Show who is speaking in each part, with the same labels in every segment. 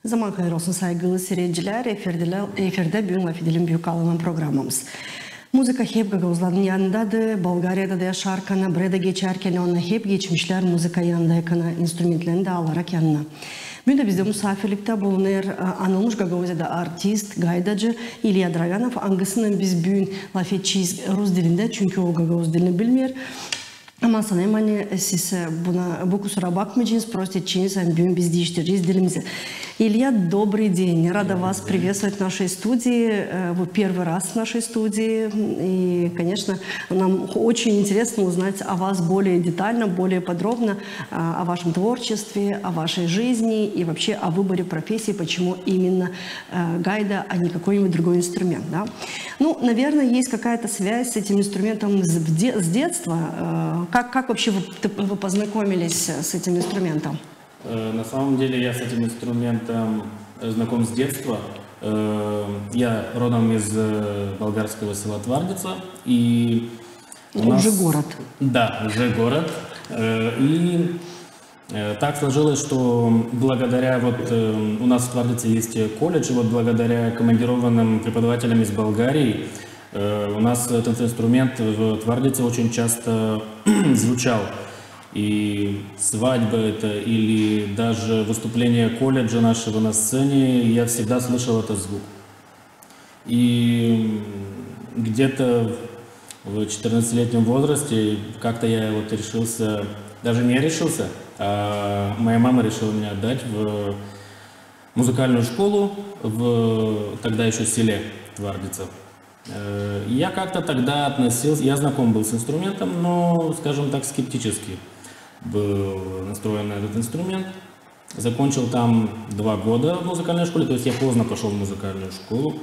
Speaker 1: Zaman hayır olsun saygılı seyirciler. Efirde bugün Laf Edelim Büyük Ağlanan programımız. Muzika hep Gagavuzların yanındadır. Bulgarya'da da yaşarken, buraya geçerken ona hep geçmişler muzika yanındayken instrumentlerini de alarak yanına. Bugün de bizde misafirlikte bulunur anılmış Gagavuzya'da artist, gaydacı İlya Draganov. Hangisini biz bugün laf edeceğiz Rus dilinde çünkü o Gagavuz dilini bilmiyor. Ama sanırım hani siz bu kusura bakmayacaksınız, просто edeceğiniz, bugün biz değiştireceğiz dilimizi. Илья, добрый день. Рада вас приветствовать в нашей студии. Вы первый раз в нашей студии. И, конечно, нам очень интересно узнать о вас более детально, более подробно, о вашем творчестве, о вашей жизни и вообще о выборе профессии, почему именно гайда, а не какой-нибудь другой инструмент. Да? Ну, наверное, есть какая-то связь с этим инструментом с детства. Как вообще вы познакомились с этим инструментом?
Speaker 2: На самом деле я с этим инструментом знаком с детства. Я родом из болгарского села Твардица. И
Speaker 1: уже город.
Speaker 2: Да, уже город. И так сложилось, что благодаря, у нас в Твардице есть колледж, и благодаря командированным преподавателям из Болгарии у нас этот инструмент в Твардице очень часто звучал. И свадьба это, или даже выступление колледжа нашего на сцене, я всегда слышал этот звук. И где-то в 14-летнем возрасте как-то я решился, даже не решился, а моя мама решила меня отдать в музыкальную школу в тогда еще селе Твардица. Я как-то тогда относился, я знаком был с инструментом, но, скажем так, скептически был настроен на этот инструмент. Закончил там 2 года в музыкальной школе, то есть я поздно пошел в музыкальную школу.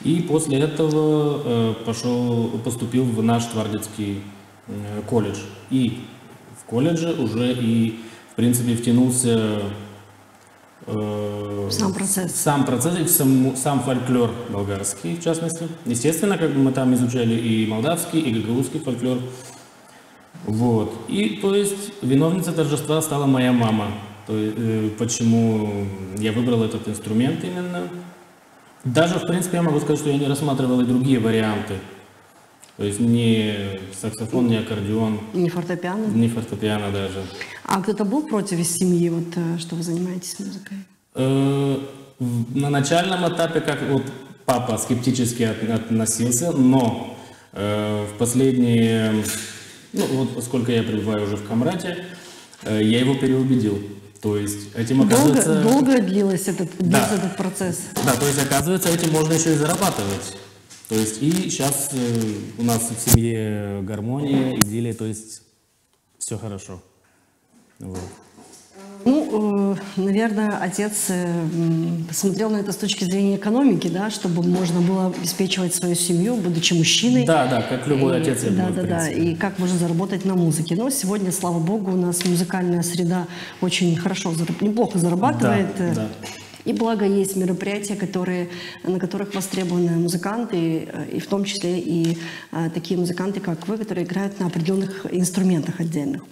Speaker 2: И после этого поступил в наш Твардицкий колледж. И в колледже уже и, в принципе, втянулся
Speaker 1: сам процесс,
Speaker 2: сам фольклор болгарский, в частности. Естественно, как бы мы там изучали и молдавский, и гагаузский фольклор. Вот. И, то есть, виновницей торжества стала моя мама. Почему я выбрал этот инструмент именно. Даже, в принципе, я могу сказать, что я не рассматривал и другие варианты. То есть, ни саксофон, ни аккордеон.
Speaker 1: Не фортепиано?
Speaker 2: Не фортепиано даже.
Speaker 1: А кто-то был против из семьи, что вы занимаетесь музыкой?
Speaker 2: На начальном этапе, как папа скептически относился, но в последние... поскольку я пребываю уже в Камрате, я его переубедил. То есть этим оказывается...
Speaker 1: Долго длился этот процесс?
Speaker 2: Да, то есть оказывается этим можно еще и зарабатывать. То есть и сейчас у нас в семье гармония, идиллия, то есть все хорошо. Вот.
Speaker 1: Наверное, отец посмотрел на это с точки зрения экономики, да, чтобы можно было обеспечивать свою семью, будучи мужчиной.
Speaker 2: Да, как любой отец.
Speaker 1: Да, и как можно заработать на музыке. Но сегодня, слава богу, у нас музыкальная среда очень хорошо, неплохо зарабатывает.
Speaker 2: Да.
Speaker 1: И благо есть мероприятия, на которых востребованы музыканты, и в том числе и такие музыканты, как вы, которые играют на определенных инструментах отдельных.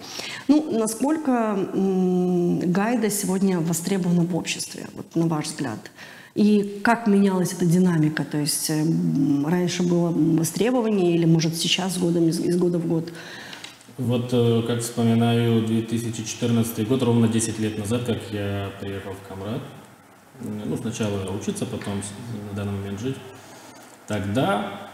Speaker 1: Насколько гайда сегодня востребована в обществе, на ваш взгляд? И как менялась эта динамика? То есть раньше было востребование или, может, сейчас из года в год?
Speaker 2: Как вспоминаю, 2014 год, ровно 10 лет назад, как я приехал в Камрат. Сначала учиться, потом на данный момент жить. Тогда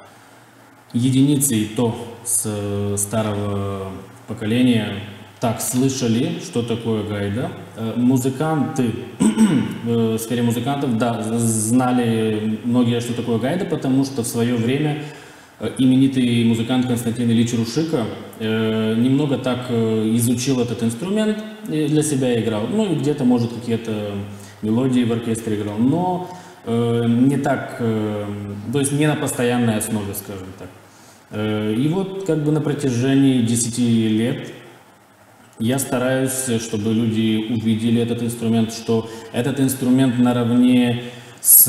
Speaker 2: единицы и то с старого поколения так слышали, что такое гайда. Музыканты, в сфере музыкантов, да, знали многие, что такое гайда, потому что в свое время именитый музыкант Константин Ильич Рушика немного так изучил этот инструмент, для себя играл. И где-то, может, какие-то мелодии в оркестре играл, но не так, то есть не на постоянной основе, скажем так. И на протяжении 10 лет я стараюсь, чтобы люди увидели этот инструмент, что этот инструмент наравне с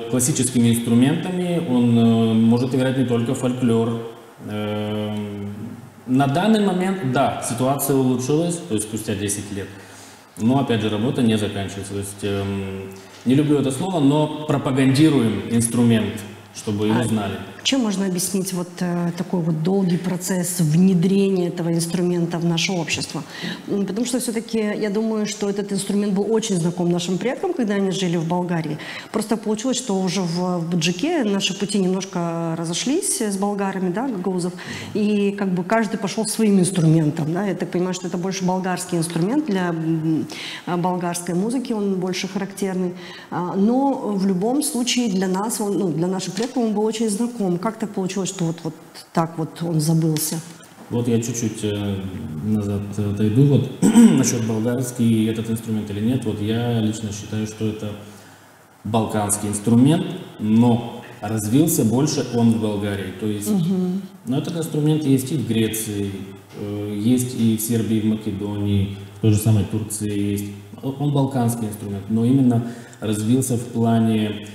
Speaker 2: классическими инструментами, он может играть не только фольклор. На данный момент, да, ситуация улучшилась, то есть спустя 10 лет. Но, опять же, работа не заканчивается. То есть, не люблю это слово, но пропагандируем инструмент, чтобы его знали.
Speaker 1: Чем можно объяснить вот такой вот долгий процесс внедрения этого инструмента в наше общество? Потому что все-таки я думаю, что этот инструмент был очень знаком нашим предкам, когда они жили в Болгарии. Просто получилось, что уже в Баджике наши пути немножко разошлись с болгарами, да, гагаузов, и как бы каждый пошел своим инструментом. Да? Я так понимаю, что это больше болгарский инструмент для болгарской музыки, он больше характерный. Но в любом случае для нас, для наших предков он был очень знаком. Как так получилось, что вот так вот он забылся?
Speaker 2: Вот я чуть-чуть назад отойду. Вот насчет болгарский этот инструмент или нет. Вот я лично считаю, что это балканский инструмент, но развился больше он в Болгарии. То есть, но этот инструмент есть и в Греции, есть и в Сербии, в Македонии, в той же самой Турции есть. Он балканский инструмент, но именно развился в плане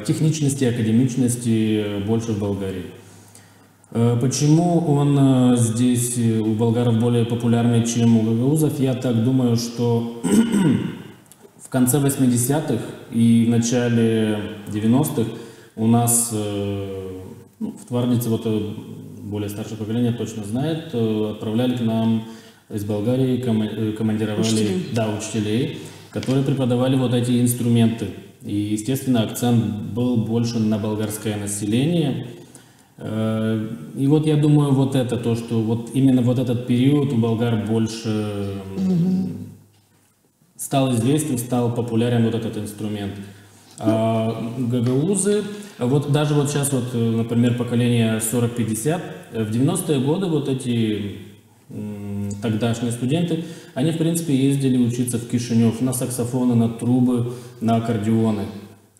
Speaker 2: техничности, академичности больше в Болгарии. Почему он здесь у болгаров более популярный, чем у гагаузов? Я так думаю, что в конце 80-х и в начале 90-х у нас в Твардице, вот более старшее поколение точно знает, отправляли к нам из Болгарии, командировали учителей, которые преподавали вот эти инструменты. И, естественно, акцент был больше на болгарское население. И вот я думаю, вот это то, что вот именно вот этот период у болгар больше стал известен, стал популярен вот этот инструмент. А гагаузы, вот даже вот сейчас вот, например, поколение 40-50, в 90-е годы вот эти тогдашние студенты, они, в принципе, ездили учиться в Кишинев на саксофоны, на трубы, на аккордеоны.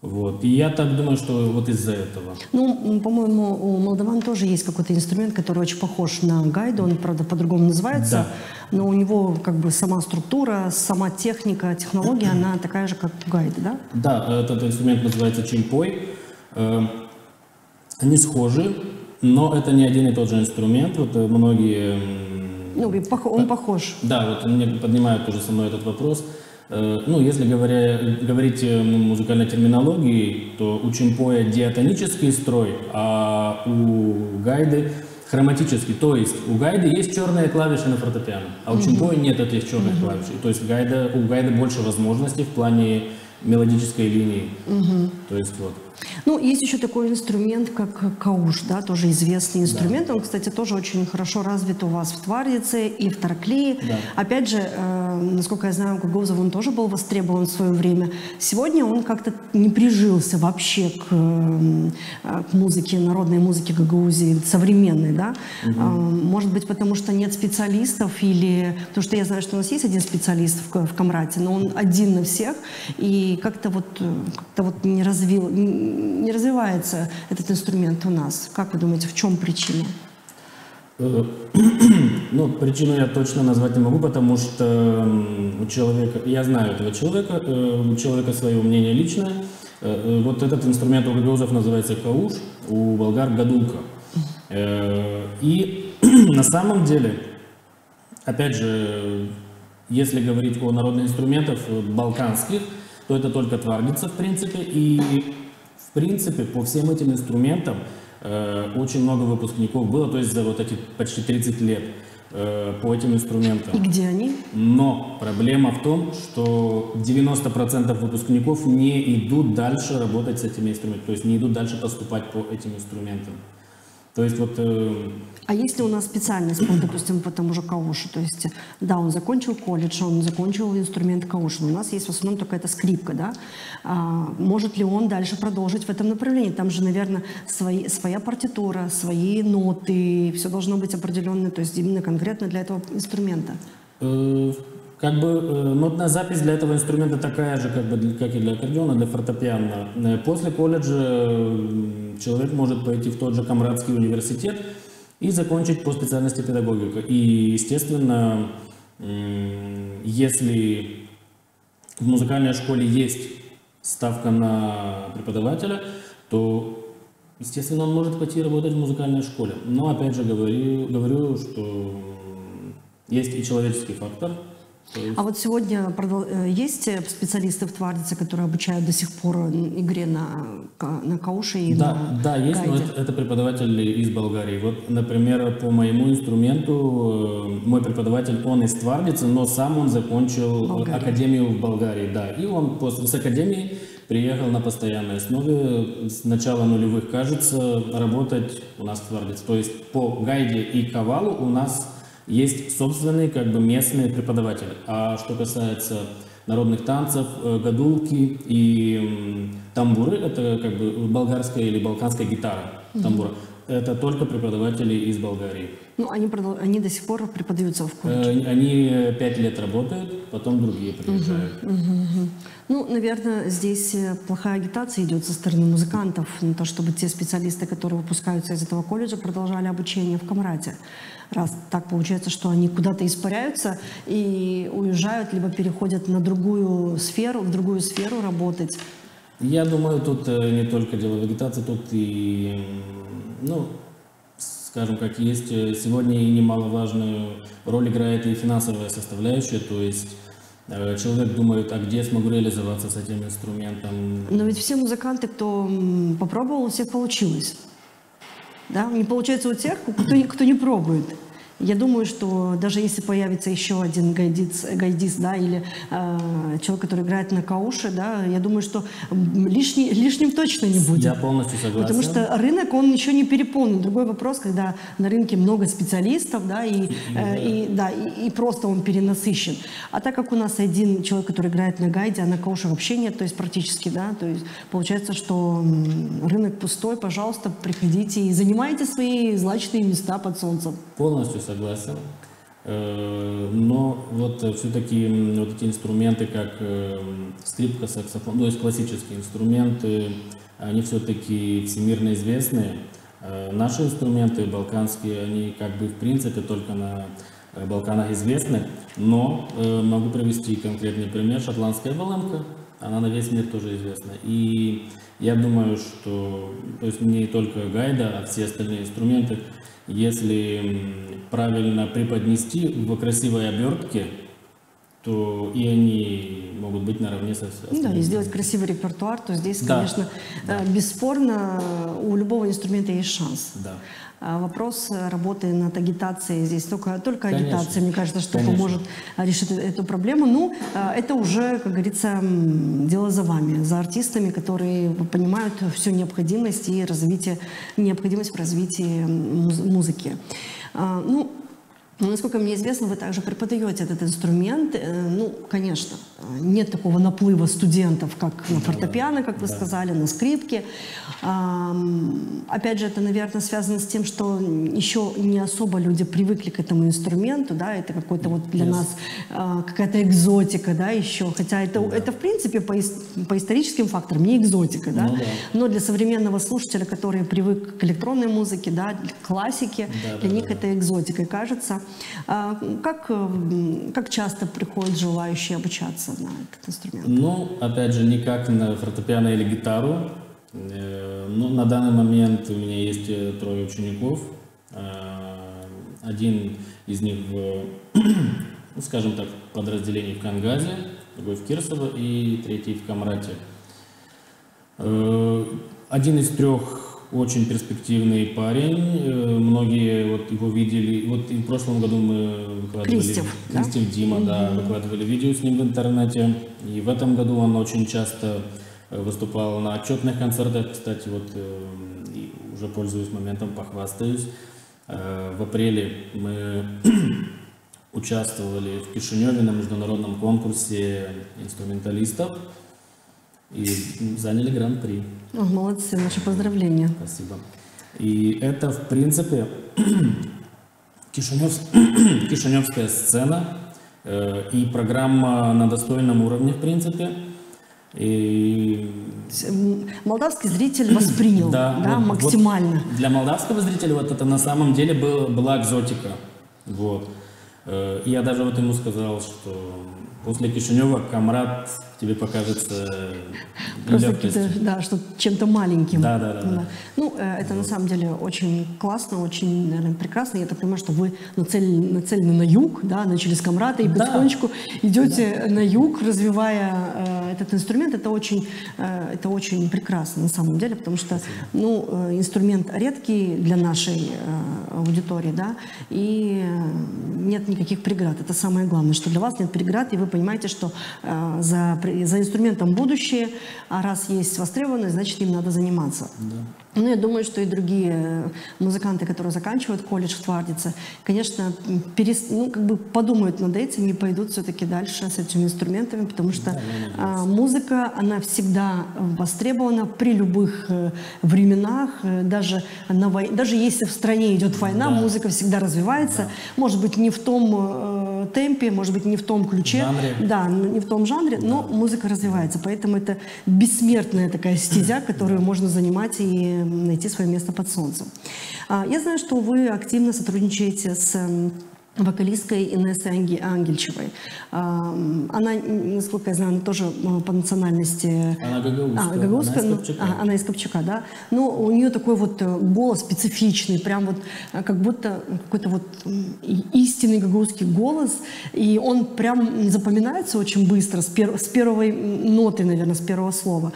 Speaker 2: Вот. И я так думаю, что вот из-за этого.
Speaker 1: Ну, по-моему, у молдаван тоже есть какой-то инструмент, который очень похож на гайду, он, правда, по-другому называется, да. Но у него как бы сама структура, сама техника, технология, она такая же, как у гайды, да? Да,
Speaker 2: этот инструмент называется чимпой. Они схожи, но это не один и тот же инструмент. Вот многие...
Speaker 1: Ну, он похож.
Speaker 2: Да, вот мне поднимают тоже со мной этот вопрос. Ну, если говорить музыкальной терминологией, то у чимпоя диатонический строй, а у гайды хроматический. То есть у гайды есть черные клавиши на фортепиано, а у чимпоя нет этих черных клавиш. То есть у гайды больше возможностей в плане мелодической линии. То есть вот.
Speaker 1: Ну, есть еще такой инструмент, как кауш, да, тоже известный инструмент. Да. Он, кстати, тоже очень хорошо развит у вас в Твардице и в Тараклии. Да. Опять же, насколько я знаю, у гагаузов он тоже был востребован в свое время. Сегодня он как-то не прижился вообще к музыке, народной музыке Гагаузии, современной, да. Может быть, потому что нет специалистов или... Потому что я знаю, что у нас есть один специалист в Камрате, но он один на всех, и как-то вот не развивается этот инструмент у нас. Как вы думаете, в чем причина?
Speaker 2: Ну, причину я точно назвать не могу, потому что у человека, я знаю этого человека, у человека свое мнение личное. Вот этот инструмент у гагаузов называется кауш, у болгар гадулка. И на самом деле, опять же, если говорить о народных инструментах балканских, то это только Твардица, в принципе, и в принципе по всем этим инструментам очень много выпускников было, то есть за вот эти почти 30 лет по этим инструментам.
Speaker 1: И где они?
Speaker 2: Но проблема в том, что 90% выпускников не идут дальше работать с этими инструментами, то есть не идут дальше поступать по этим инструментам. То есть вот...
Speaker 1: А если у нас специальность, допустим, по тому же каушу, то есть, да, он закончил колледж, он закончил инструмент кауша, но у нас есть в основном только эта скрипка, да? Может ли он дальше продолжить в этом направлении? Там же, наверное, своя партитура, свои ноты, все должно быть определенное, то есть именно конкретно для этого инструмента.
Speaker 2: Как бы нотная запись для этого инструмента такая же, как и для аккордеона, для фортепиано. После колледжа человек может пойти в тот же Камрадский университет и закончить по специальности педагогика. И, естественно, если в музыкальной школе есть ставка на преподавателя, то, естественно, он может пойти работать в музыкальной школе. Но, опять же, говорю, что есть и человеческий фактор.
Speaker 1: А вот сегодня есть специалисты в Твардице, которые обучают до сих пор игре на кауше и на
Speaker 2: Да, есть, но
Speaker 1: гайде?
Speaker 2: это преподаватели из Болгарии. Вот, например, по моему инструменту, мой преподаватель, он из Твардицы, но сам он закончил академию в Болгарии, да. И он с академии приехал на постоянной основе, с начала нулевых, кажется, работать у нас в Твардице. То есть по гайде и кавалу у нас есть собственные, как бы, местные преподаватели. А что касается народных танцев, гадулки и тамбуры, это как бы болгарская или балканская гитара, тамбура. Это только преподаватели из Болгарии.
Speaker 1: Ну, они до сих пор преподаются в колледже?
Speaker 2: Они 5 лет работают, потом другие приезжают.
Speaker 1: Ну, наверное, здесь плохая агитация идет со стороны музыкантов на то, чтобы те специалисты, которые выпускаются из этого колледжа, продолжали обучение в Камрате. Раз так получается, что они куда-то испаряются и уезжают, либо переходят на другую сферу, в другую сферу работать.
Speaker 2: Я думаю, тут не только дело в агитации, тут и, ну, скажем, как есть, сегодня и немаловажную роль играет и финансовая составляющая, то есть человек думает, а где я смогу реализоваться с этим инструментом.
Speaker 1: Но ведь все музыканты, кто попробовал, у всех получилось. Да? Не получается у тех, кто не пробует. Я думаю, что даже если появится еще один гайдист, да, или человек, который играет на кауше, да, я думаю, что лишним точно не будет.
Speaker 2: Я полностью согласен.
Speaker 1: Потому что рынок, он еще не переполнен. Другой вопрос, когда на рынке много специалистов, да, и просто он перенасыщен. А так как у нас один человек, который играет на гайде, а на кауше вообще нет, то есть практически, да, то есть получается, что рынок пустой, пожалуйста, приходите и занимайте свои злачные места под солнцем.
Speaker 2: Полностью согласен. Но вот все-таки вот эти инструменты, как скрипка, саксофон, то есть классические инструменты, они все-таки всемирно известны. Наши инструменты балканские, они как бы в принципе только на Балканах известны, но могу привести конкретный пример. Шотландская балалайка, она на весь мир тоже известна. И я думаю, что, то есть не только гайда, а все остальные инструменты, если правильно преподнести в красивой обертке, то и они могут быть наравне со остальными.
Speaker 1: Да, и сделать красивый репертуар, то здесь, конечно, бесспорно, у любого инструмента есть шанс.
Speaker 2: Да.
Speaker 1: Вопрос работы над агитацией здесь. Только агитация, мне кажется, что поможет решить эту проблему. Ну, это уже, как говорится, дело за вами, за артистами, которые понимают всю необходимость и необходимость в развитии музыки. Ну, насколько мне известно, вы также преподаете этот инструмент. Ну, конечно, нет такого наплыва студентов, как на фортепиано, как вы сказали, на скрипке. Опять же, это, наверное, связано с тем, что еще не особо люди привыкли к этому инструменту, да, это какой-то вот для нас какая-то экзотика, да, еще. Хотя это в принципе, по историческим факторам не экзотика, да. Но для современного слушателя, который привык к электронной музыке, да, к классике, для них это экзотикой кажется. Как часто приходят желающие обучаться на этот инструмент?
Speaker 2: Ну, опять же, не как на фортепиано или гитару. Ну, на данный момент у меня есть 3 учеников. Один из них в, скажем так, подразделении в Кангазе, другой в Кирсово и 3 в Камрате. Один из 3 очень перспективный парень, многие вот его видели, вот и в прошлом году мы выкладывали, Кристев Дима, да, выкладывали видео с ним в интернете, и в этом году он очень часто выступал на отчетных концертах, кстати, вот уже пользуюсь моментом, похвастаюсь. В апреле мы участвовали в Кишиневе на международном конкурсе инструменталистов и заняли гран-при.
Speaker 1: Молодцы, наши поздравления.
Speaker 2: Спасибо. И это, в принципе, кишиневская сцена и программа на достойном уровне, в принципе. И...
Speaker 1: Молдавский зритель воспринял максимально.
Speaker 2: Вот для молдавского зрителя вот это на самом деле была экзотика. Вот. Я даже вот ему сказал, что После Кишинева Камрад тебе покажется
Speaker 1: Просто да, что чем-то маленьким.
Speaker 2: Да.
Speaker 1: Ну, это на самом деле очень классно, очень, наверное, прекрасно. Я так понимаю, что вы нацелены на юг, да, начали с Камрада и потихонечку идете на юг, развивая этот инструмент. Это очень прекрасно на самом деле, потому что, ну, инструмент редкий для нашей аудитории, да, и нет никаких преград. Это самое главное, что для вас нет преград, и вы понимаете, что за инструментом будущее, а раз есть востребованность, значит, им надо заниматься.
Speaker 2: Да.
Speaker 1: Ну, я думаю, что и другие музыканты, которые заканчивают колледж в Твардице, конечно, подумают над этим и пойдут все-таки дальше с этими инструментами, потому что музыка, она всегда востребована при любых временах, даже если в стране идет война, музыка всегда развивается, может быть, не в том темпе, может быть, не в том ключе, не в том жанре, но музыка развивается, поэтому это бессмертная такая стезя, которую можно занимать и найти свое место под солнцем. Я знаю, что вы активно сотрудничаете с вокалисткой Инессой Ангельчевой. Она, насколько я знаю, она тоже по национальности...
Speaker 2: Она гагаузская.
Speaker 1: Она из Копчака, да. Но у нее такой вот голос специфичный, прям вот как будто какой-то вот истинный гагаузский голос. И он прям запоминается очень быстро, с первой ноты, наверное, с первого слова.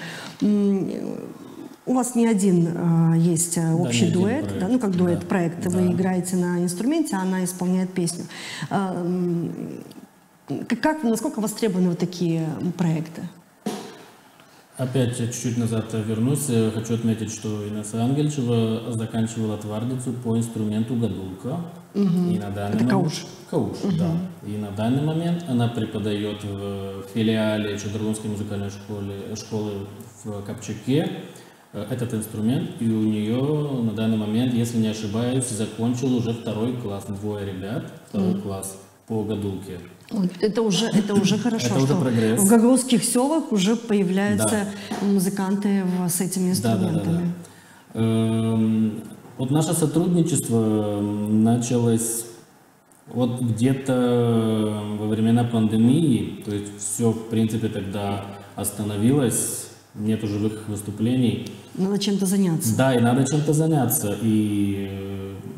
Speaker 1: У вас не один есть общий дуэт,
Speaker 2: проект,
Speaker 1: да, ну как дуэт, проект. Вы играете на инструменте, а она исполняет песню. Насколько востребованы вот такие проекты?
Speaker 2: Опять чуть-чуть назад вернусь. Хочу отметить, что Инесса Ангельчева заканчивала Твардицу по инструменту гадулка. И на данный
Speaker 1: кауш.
Speaker 2: Кауш, да. И на данный момент она преподает в филиале Чудервонской музыкальной школы в Копчаке этот инструмент, и у нее на данный момент, если не ошибаюсь, закончил уже 2 класс, 2 ребят, 2 класс по гадулке.
Speaker 1: Это уже хорошо,
Speaker 2: это уже прогресс.
Speaker 1: В гагаузских селах уже появляются музыканты с этими инструментами.
Speaker 2: Вот наше сотрудничество началось вот где-то во времена пандемии, то есть все, в принципе, тогда остановилось, нету живых выступлений.
Speaker 1: Надо чем-то заняться.
Speaker 2: Да, и надо чем-то заняться. И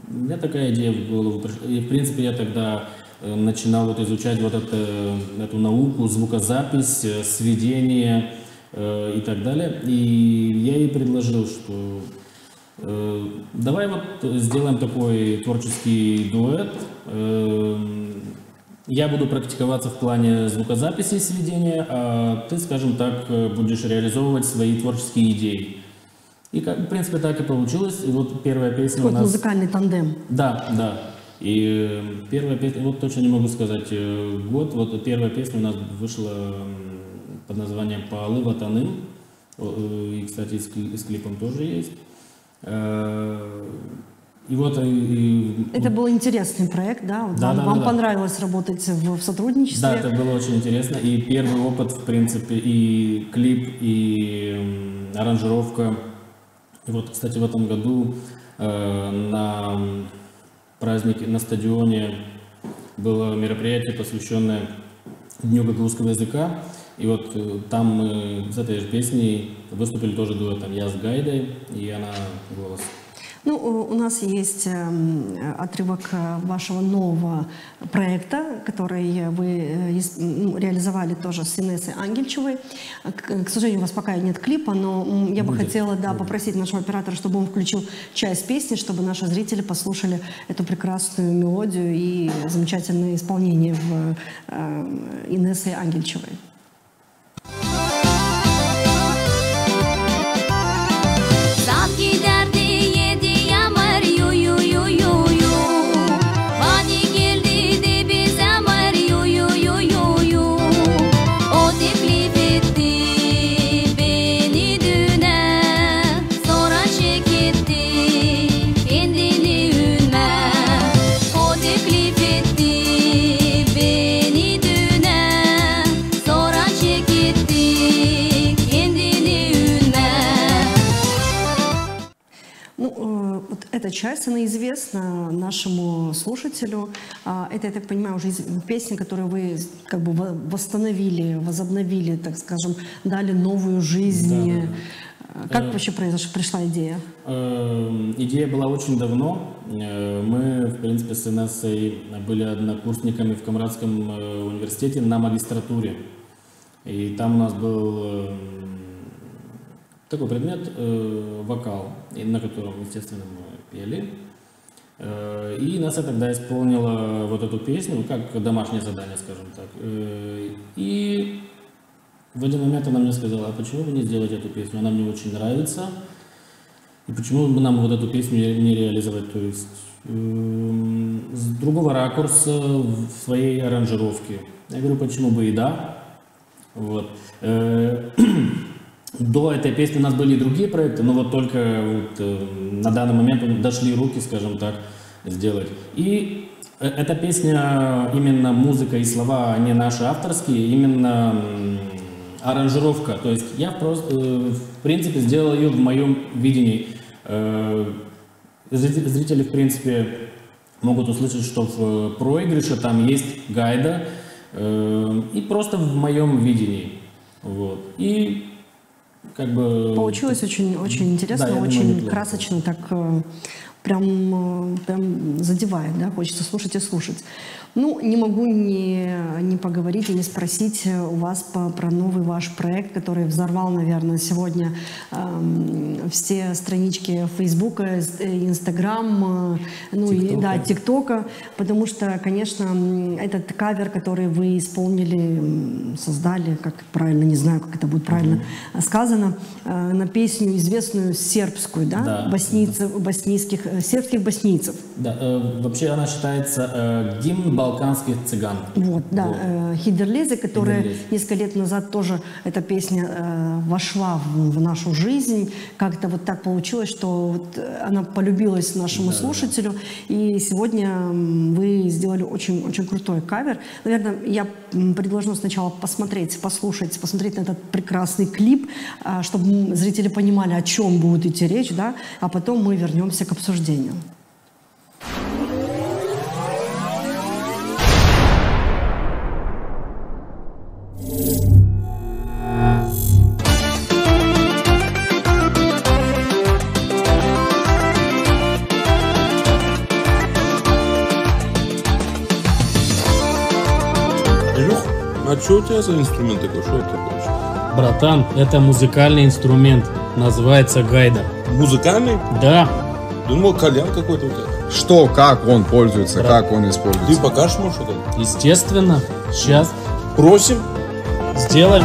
Speaker 2: у меня такая идея в голову пришла. И, в принципе, я тогда начинал вот изучать вот эту науку, звукозапись, сведение и так далее. И я ей предложил, что давай вот сделаем такой творческий дуэт. Я буду практиковаться в плане звукозаписи и сведения, а ты, скажем так, будешь реализовывать свои творческие идеи. И, в принципе, так и получилось. И вот первая песня у нас...
Speaker 1: музыкальный тандем.
Speaker 2: Да. И первая песня, вот точно не могу сказать год, вот первая песня у нас вышла под названием «Паалы Ватаным». И, кстати, и с клипом тоже есть. И вот,
Speaker 1: это был интересный проект, да? Вам понравилось работать в сотрудничестве?
Speaker 2: Да, это было очень интересно. И первый опыт, в принципе, и клип, и аранжировка. И вот, кстати, в этом году на празднике, на стадионе было мероприятие, посвященное Дню гагаузского языка. И вот там мы с этой же песней выступили тоже дуэтом. Я с Гайдой, и она голос.
Speaker 1: Ну, у нас есть отрывок вашего нового проекта, который вы реализовали тоже с Инессой Ангельчевой. К сожалению, у вас пока нет клипа, но я бы хотела попросить нашего оператора, чтобы он включил часть песни, чтобы наши зрители послушали эту прекрасную мелодию и замечательное исполнение Инессы Ангельчевой.
Speaker 3: Sonra
Speaker 1: эта часть, она известна нашему слушателю. Это, я так понимаю, уже песня, которую вы как бы восстановили, возобновили, так скажем, дали новую жизнь. Да. Как вообще пришла идея?
Speaker 2: Идея была очень давно. Мы, в принципе, с Инессой были однокурсниками в Камрадском университете на магистратуре. И там у нас был такой предмет вокал, на котором, естественно, мы пели. И Инесса тогда исполнила вот эту песню, как домашнее задание, скажем так. И в один момент она мне сказала: а почему бы не сделать эту песню? Она мне очень нравится. И почему бы нам вот эту песню не реализовать? То есть с другого ракурса, в своей аранжировке. Я говорю, почему бы и да. Вот. До этой песни у нас были и другие проекты, но вот только вот, на данный момент дошли руки, скажем так, сделать. И эта песня, именно музыка и слова, не наши авторские, именно аранжировка. То есть я просто, в принципе, сделал ее в моем видении. Зрители, в принципе, могут услышать, что в проигрыше там есть гайда, и просто в моем видении. Вот. И как бы...
Speaker 1: Получилось очень, очень интересно, да, очень думаю, красочно, так прям задевает, да, хочется слушать и слушать. Ну, не могу не поговорить и не спросить у вас про новый ваш проект, который взорвал, наверное, сегодня все странички Фейсбука, Инстаграм, ну и да, ТикТока, потому что, конечно, этот кавер, который вы исполнили, создали, как правильно, не знаю, как это будет правильно сказано, на песню известную сербскую, да, сербских боснийцев.
Speaker 2: Да, вообще она считается гимн балканских цыган.
Speaker 1: Вот, да. Вот. Хидерлезе, которая несколько лет назад тоже, эта песня вошла в нашу жизнь. Как-то вот так получилось, что вот она полюбилась нашему слушателю. И сегодня вы сделали очень, очень крутой кавер. Наверное, я предложу сначала посмотреть на этот прекрасный клип, чтобы зрители понимали, о чем будет идти речь, да, а потом мы вернемся к обсуждению.
Speaker 3: А что у тебя за инструмент такой? Что это такое?
Speaker 2: Братан, это музыкальный инструмент. Называется гайда.
Speaker 3: Музыкальный?
Speaker 2: Да.
Speaker 3: Думал, кальян какой-то у тебя.
Speaker 4: Что, как он пользуется, как он используется?
Speaker 3: Ты покажешь, может, это?
Speaker 2: Естественно. Сейчас.
Speaker 3: Просим.
Speaker 2: Сделаем.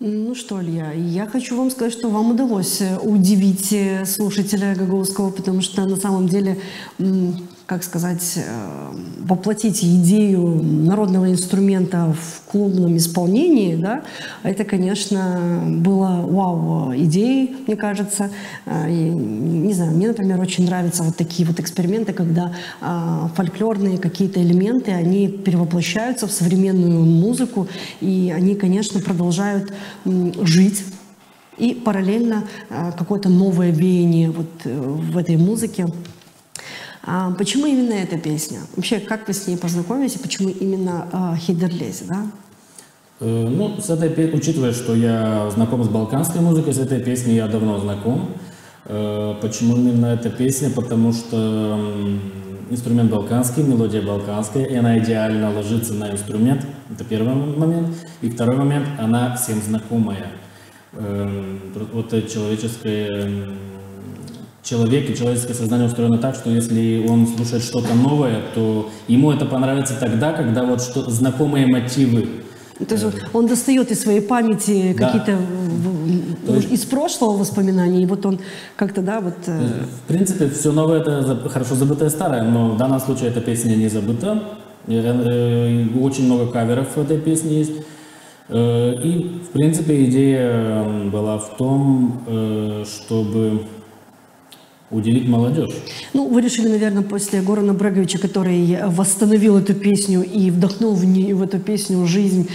Speaker 1: Ну что, Илья, я хочу вам сказать, что вам удалось удивить слушателя Гагаузского, потому что на самом деле, как сказать, воплотить идею народного инструмента в клубном исполнении, да, это, конечно, было вау идеей, мне кажется. И, не знаю, мне, например, очень нравятся вот такие вот эксперименты, когда фольклорные какие-то элементы, они перевоплощаются в современную музыку, и они, конечно, продолжают жить. И параллельно какое-то новое веяние вот в этой музыке. А почему именно эта песня? Вообще, как вы с ней познакомились и почему именно Хидерлези, да?
Speaker 2: Ну, с этой песней, учитывая, что я знаком с балканской музыкой, с этой песней я давно знаком. Почему именно эта песня? Потому что инструмент балканский, мелодия балканская, и она идеально ложится на инструмент. Это первый момент. И второй момент, она всем знакомая. Вот человек и человеческое сознание устроено так, что если он слушает что-то новое, то ему это понравится тогда, когда вот знакомые мотивы.
Speaker 1: То есть он достает из своей памяти какие-то из прошлого воспоминания, и вот он как-то, да, вот...
Speaker 2: В принципе, все новое – это хорошо забытое старое, но в данном случае эта песня не забыта. Очень много каверов в этой песне есть. И, в принципе, идея была в том, чтобы удивить молодежь.
Speaker 1: Ну, вы решили, наверное, после Горана Бреговича, который восстановил эту песню и вдохнул в эту песню жизнь,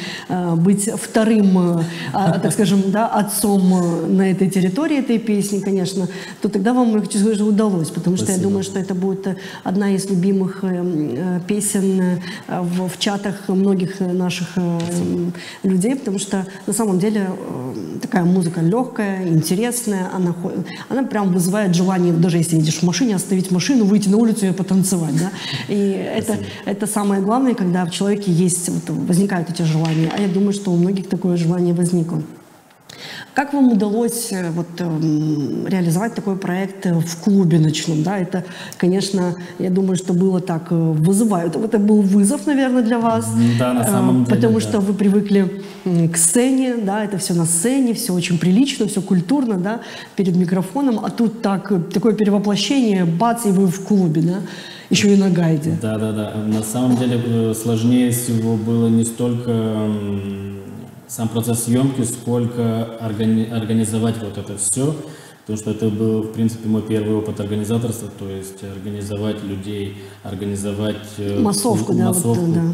Speaker 1: быть вторым, так скажем, да, отцом на этой территории этой песни, конечно, то тогда вам, я хочу сказать, удалось, потому что я думаю, что это будет одна из любимых песен в чатах многих наших людей, потому что на самом деле такая музыка легкая, интересная, она прям вызывает желание, даже если едешь в машине, оставить машину, выйти на улицу и потанцевать, да? И это самое главное, когда в человеке есть, вот, возникают эти желания. А я думаю, что у многих такое желание возникло. Как вам удалось вот, реализовать такой проект в клубе ночном? Да? Это, конечно, я думаю, что было так вызывает. Это был вызов, наверное, для вас.
Speaker 2: Да, на самом деле,
Speaker 1: потому что вы привыкли к сцене, да, это все на сцене, все очень прилично, все культурно, да, перед микрофоном. А тут такое перевоплощение, бац, и вы в клубе, да? Еще и на гайде.
Speaker 2: Да. На самом деле сложнее всего было не столько сам процесс съемки, сколько организовать вот это все, потому что это был, в принципе, мой первый опыт организаторства, то есть организовать людей, организовать
Speaker 1: массовку,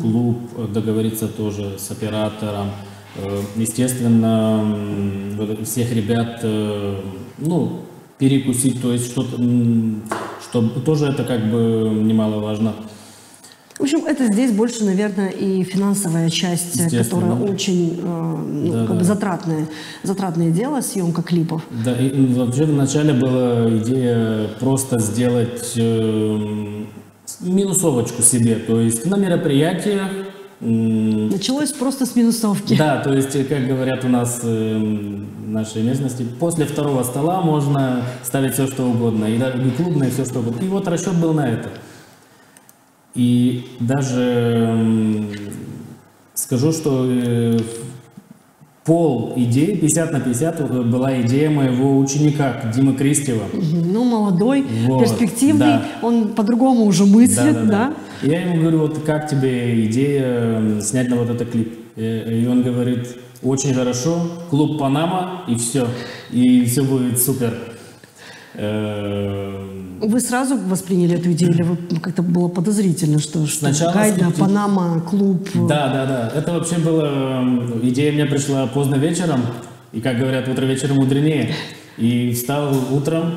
Speaker 2: клуб, договориться тоже с оператором. Естественно, всех ребят, ну, перекусить, то есть что тоже это как бы немаловажно.
Speaker 1: В общем, это здесь больше, наверное, и финансовая часть, которая очень затратное дело, съемка клипов. Да,
Speaker 2: и вообще вначале была идея просто сделать минусовочку себе, то есть на мероприятиях.
Speaker 1: Началось просто с минусовки.
Speaker 2: Да, то есть, как говорят у нас в нашей местности, после второго стола можно ставить все, что угодно, и даже клубное, и все, что угодно. И вот расчет был на это. И даже скажу, что пол идеи, 50 на 50, была идея моего ученика Димы Кристева.
Speaker 1: Ну, молодой, вот, перспективный,
Speaker 2: да.
Speaker 1: Он по-другому уже мыслит, да?
Speaker 2: И я ему говорю, вот как тебе идея снять на вот этот клип? И он говорит, очень хорошо, клуб Панама, и все будет супер.
Speaker 1: Вы сразу восприняли эту идею, или вы как-то было подозрительно, что гайда, Панама, клуб?
Speaker 2: Да. Это вообще была идея, мне пришла поздно вечером, и, как говорят, утро вечером мудренее. И встал утром,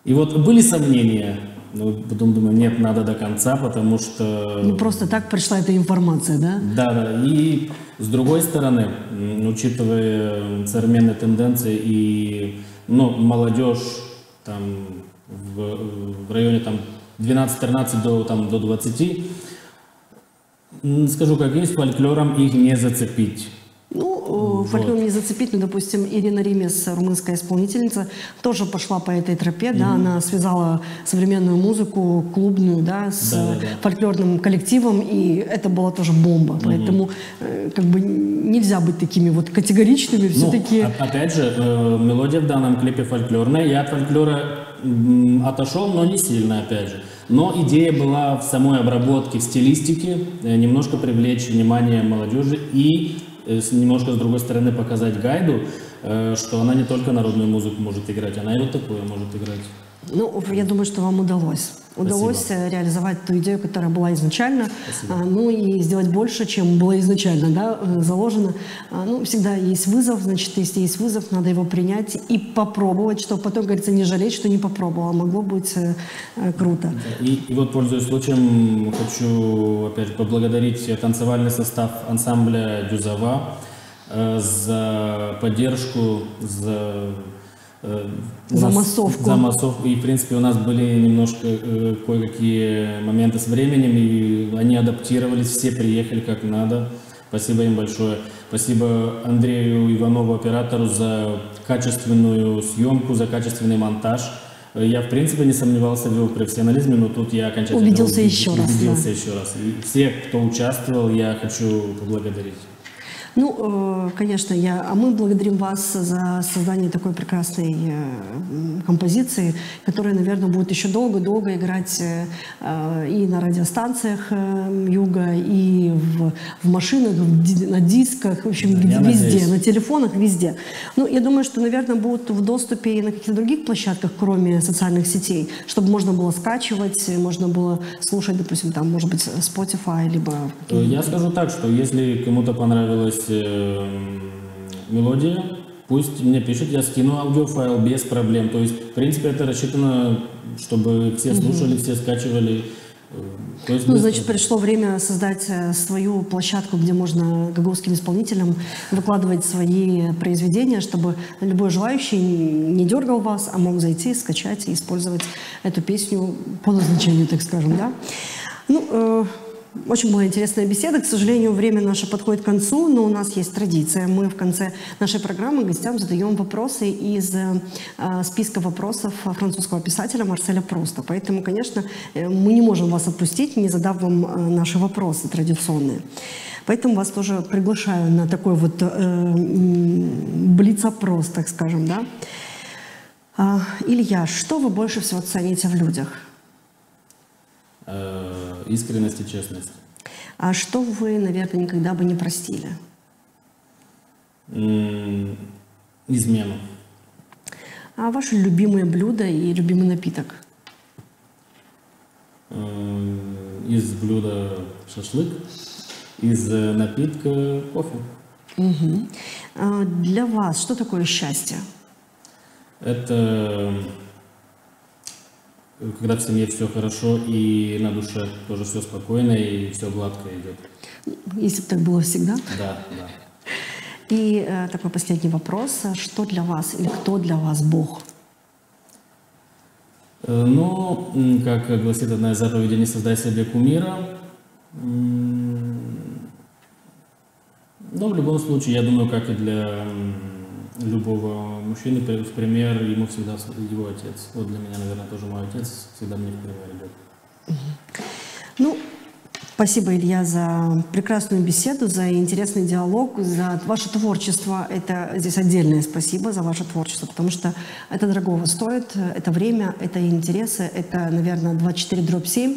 Speaker 2: и вот были сомнения, но потом думаю, нет, надо до конца, потому что...
Speaker 1: Не просто так пришла эта информация, да?
Speaker 2: Да. И с другой стороны, учитывая современные тенденции и молодежь там в районе там 12-13 до 20, скажу как есть, фольклором их не зацепить.
Speaker 1: Ну, фольклор не зацепить, но, допустим, Ирина Римес, румынская исполнительница, тоже пошла по этой тропе, да, она связала современную музыку, клубную, да, с фольклорным коллективом, и это была тоже бомба, поэтому как бы нельзя быть такими вот категоричными, все-таки...
Speaker 2: Опять же, мелодия в данном клипе фольклорная, я от фольклора отошел, но не сильно, опять же. Но идея была в самой обработке, в стилистике, немножко привлечь внимание молодежи и немножко с другой стороны показать гайду, что она не только народную музыку может играть, она и вот такое может играть.
Speaker 1: Ну, я думаю, что вам удалось. Удалось реализовать ту идею, которая была изначально, ну и сделать больше, чем было изначально, да, заложено. Ну, всегда есть вызов, значит, если есть вызов, надо его принять и попробовать, чтобы потом, говорится, не жалеть, что не попробовал. Могло быть круто.
Speaker 2: И вот, пользуясь случаем, хочу опять поблагодарить танцевальный состав ансамбля «Дюзова» за поддержку, за массовку. За массовку. И, в принципе, у нас были немножко кое-какие моменты с временем, и они адаптировались, все приехали как надо. Спасибо им большое. Спасибо Андрею Иванову, оператору, за качественную съемку, за качественный монтаж. Я, в принципе, не сомневался в его профессионализме, но тут я окончательно убедился еще раз. И всех, кто участвовал, я хочу поблагодарить.
Speaker 1: Ну, конечно, мы благодарим вас за создание такой прекрасной композиции, которая, наверное, будет еще долго-долго играть и на радиостанциях Юга, и в машинах, на дисках, в общем, везде, на телефонах, везде. Ну, я думаю, что, наверное, будут в доступе и на каких-то других площадках, кроме социальных сетей, чтобы можно было скачивать, можно было слушать, допустим, там, может быть, Spotify, либо...
Speaker 2: Я скажу так, что если кому-то понравилось мелодия, пусть мне пишет, я скину аудиофайл без проблем. То есть, в принципе, это рассчитано, чтобы все слушали, все скачивали.
Speaker 1: Ну, значит, пришло время создать свою площадку, где можно гагаузским исполнителям выкладывать свои произведения, чтобы любой желающий не дергал вас, а мог зайти, скачать и использовать эту песню по назначению, так скажем, да? Ну, очень была интересная беседа. К сожалению, время наше подходит к концу, но у нас есть традиция. Мы в конце нашей программы гостям задаем вопросы из списка вопросов французского писателя Марселя Пруста. Поэтому, конечно, мы не можем вас отпустить, не задав вам наши вопросы традиционные. Поэтому вас тоже приглашаю на такой вот блиц-опрос, так скажем, да? Илья, что вы больше всего цените в людях?
Speaker 2: Искренность и честность.
Speaker 1: А что вы, наверное, никогда бы не простили?
Speaker 2: Измену.
Speaker 1: А ваше любимое блюдо и любимый напиток?
Speaker 2: Из блюда шашлык, из напитка кофе.
Speaker 1: Угу. Для вас что такое счастье?
Speaker 2: Это когда в семье все хорошо и на душе тоже все спокойно и все гладко идет.
Speaker 1: Если бы так было всегда?
Speaker 2: Да, да.
Speaker 1: И такой последний вопрос. Что для вас или кто для вас Бог?
Speaker 2: Ну, как гласит одна из заповедей, не создай себе кумира. Но в любом случае, я думаю, как и для любого мужчины, в пример ему всегда его отец. Вот для меня, наверное, тоже мой отец всегда мне в пример идет.
Speaker 1: Ну, спасибо, Илья, за прекрасную беседу, за интересный диалог, за ваше творчество. Это здесь отдельное спасибо за ваше творчество, потому что это дорогого стоит, это время, это интересы, это, наверное, 24/7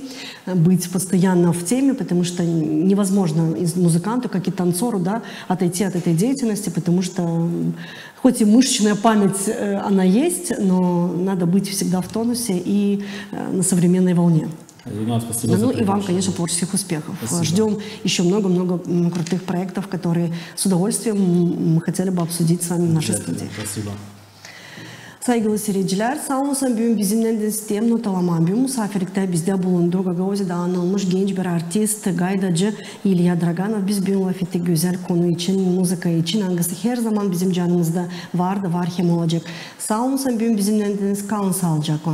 Speaker 1: быть постоянно в теме, потому что невозможно из музыканту, как и танцору, да, отойти от этой деятельности, потому что хоть и мышечная память она есть, но надо быть всегда в тонусе и на современной волне.
Speaker 2: Спасибо.
Speaker 1: Ну и вам, конечно, творческих успехов.
Speaker 2: Спасибо.
Speaker 1: Ждем еще много-много крутых проектов, которые с удовольствием мы хотели бы обсудить с вами в нашей студии.
Speaker 2: Спасибо.
Speaker 1: Saygılı seyirciler, sağ olun bugün bizimle de isteyem notalama bir misafirlikte bizde bulundu. Gagauzida anılmış genç bir artist, gaydacı İlya Draganov. Biz bugün laf ettik güzel konu için, müzika için. Hangisi her zaman bizim canımızda vardı, var hem olacak. Sağ olun bugün bizimle de kalın sağlıcakla.